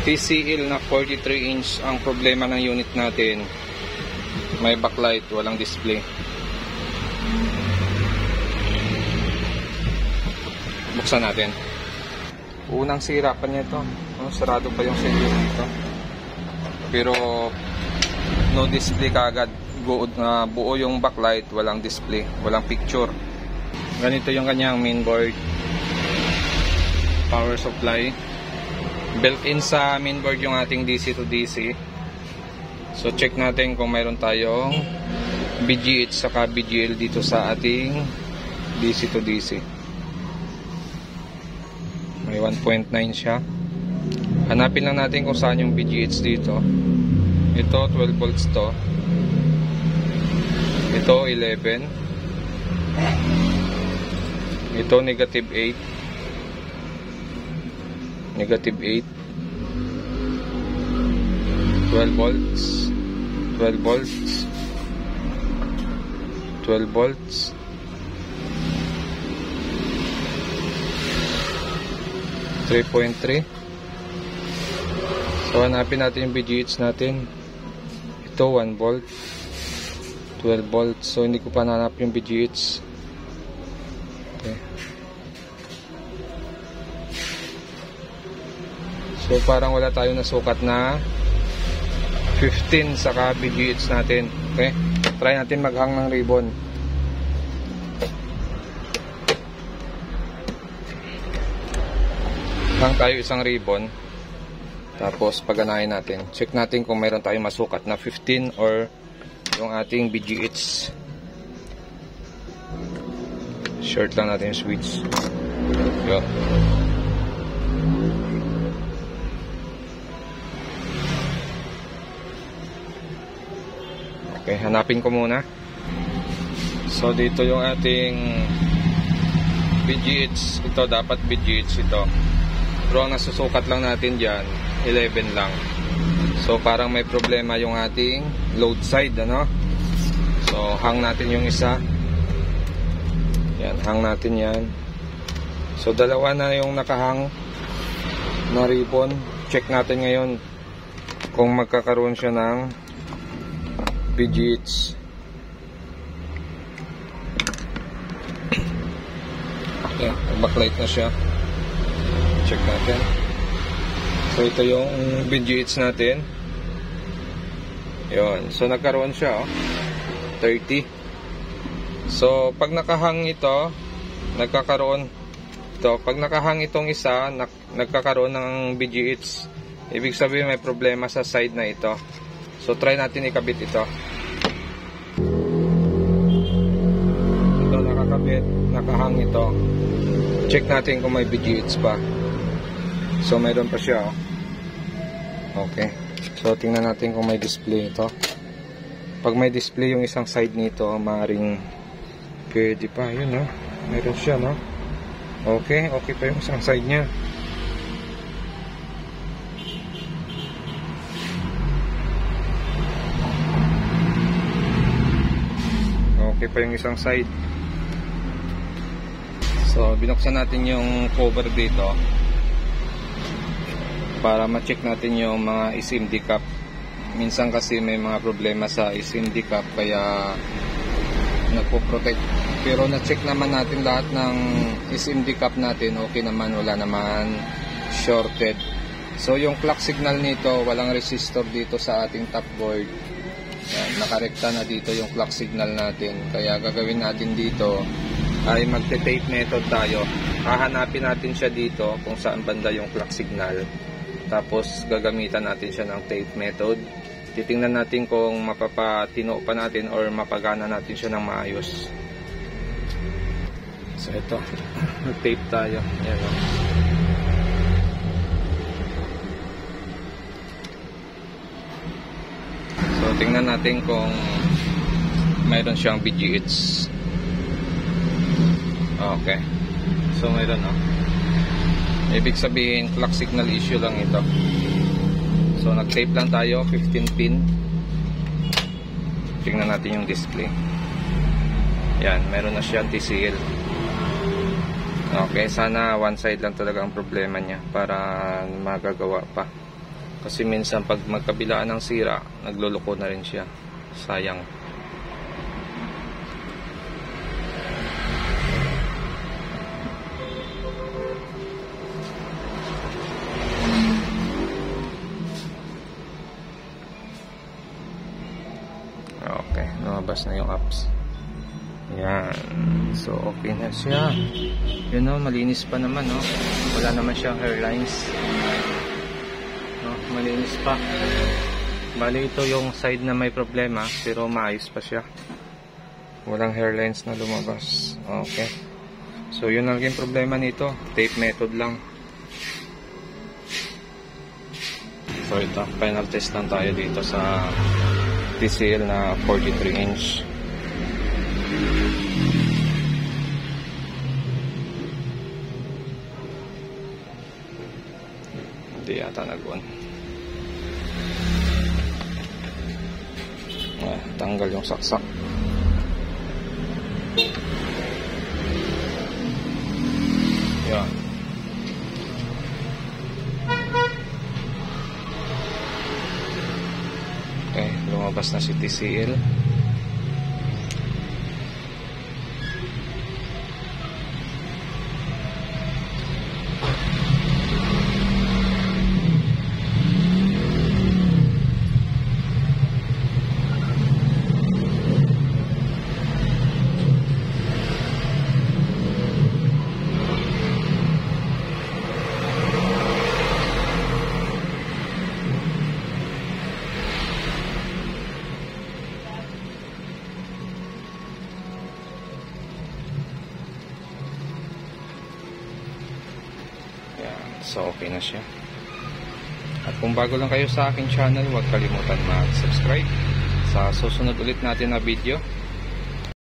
TCL na 43 inch ang problema ng unit natin. May backlight, walang display. Buksan natin. Unang sira pa niya ito. Sarado pa yung sensor nito. Pero no display kaagad. Buo yung backlight, walang display, walang picture. Ganito yung kanyang mainboard. Power supply. Built-in sa mainboard yung ating DC to DC. So check natin kung mayroon tayong BGH saka BGL dito sa ating DC to DC. May 1.9 siya. Hanapin lang natin kung saan yung BGH dito. Ito 12 volts to. Ito 11. Ito negative 8. Negative 8. 12 volts. 12 volts. 12 volts. 3.3. So hanapin natin yung BGH natin. Ito 1 volt. 12 volts. So hindi ko pa nanap yung BGH. Okay. So parang wala tayong nasukat na 15 saka BGH natin. Okay? Try natin maghang ng ribbon. Hang tayo isang ribbon. Tapos paganahin natin. Check natin kung mayroon tayong masukat na 15 or yung ating BGH. Short lang natin yung switch. Yo. Okay, hanapin ko muna. So dito yung ating BGH. Ito dapat BGH ito. Pero ang nasusukat lang natin dyan 11 lang. So parang may problema yung ating load side, ano? So hang natin yung isa. Yan, hang natin yan. So dalawa na yung nakahang na ribbon. Check natin ngayon kung magkakaroon siya ng BGH. Yan, backlight na siya. Check natin. So ito yung BGH natin. Yun. So nagkaroon siya, 30. So pag nakahang ito, nagkakaroon ito. Pag nakahang itong isa, nagkakaroon ng BGH. Ibig sabihin may problema sa side na ito. So try natin ikabit ito. Ito nakakabit, nakahang ito. Check natin kung may BGH pa. So mayroon pa siya, Okay. So tingnan natin kung may display ito. Pag may display yung isang side nito, maaaring pwede pa. Yun, Mayroon siya, Okay, okay pa yung isang side niya. Okay pa yung isang side. So binuksan natin yung cover dito para ma-check natin yung mga SMD cap. Minsan kasi may mga problema sa SMD cap kaya nagpo-protect. Pero na-check naman natin lahat ng SMD cap natin. Okay naman, wala naman shorted. So yung clock signal nito, walang resistor dito sa ating top board. Yan, nakarekta na dito yung clock signal natin. Kaya gagawin natin dito ay magte-tape method tayo. Hahanapin natin siya dito kung saan banda yung clock signal. Tapos gagamitan natin siya ng tape method. Titingnan natin kung mapapatino pa natin or mapagana natin siya ng maayos. So ito, nag-tape tayo. Ayan, So tingnan natin kung mayroon siyang BGH. Okay. So mayroon, Ibig sabihin clock signal issue lang ito. So nag-tape lang tayo, 15 pin. Tingnan natin yung display. Yan, meron na siya TCL. Okay, sana one side lang talaga ang problema niya para magagawa pa. Kasi minsan pag magkabilaan ng sira, nagluloko na rin siya. Sayang. Okay, lumabas na yung apps. Yan. So, okay na siya. Yun o, malinis pa naman o. Wala naman siyang hairlines. No, malinis pa. Bali, ito yung side na may problema, pero maayos pa siya. Walang hairlines na lumabas. Okay. So, yun lang yung problema nito. Tape method lang. So, ito. Final test lang tayo dito sa TCL na 43 inch. Hindi yata nag-on. Tanggal yung saksak. Yan. Okay, lumabas na si TCL. So, okay na siya. At kung bago lang kayo sa aking channel, huwag kalimutan mag-subscribe. Sa susunod ulit natin na video,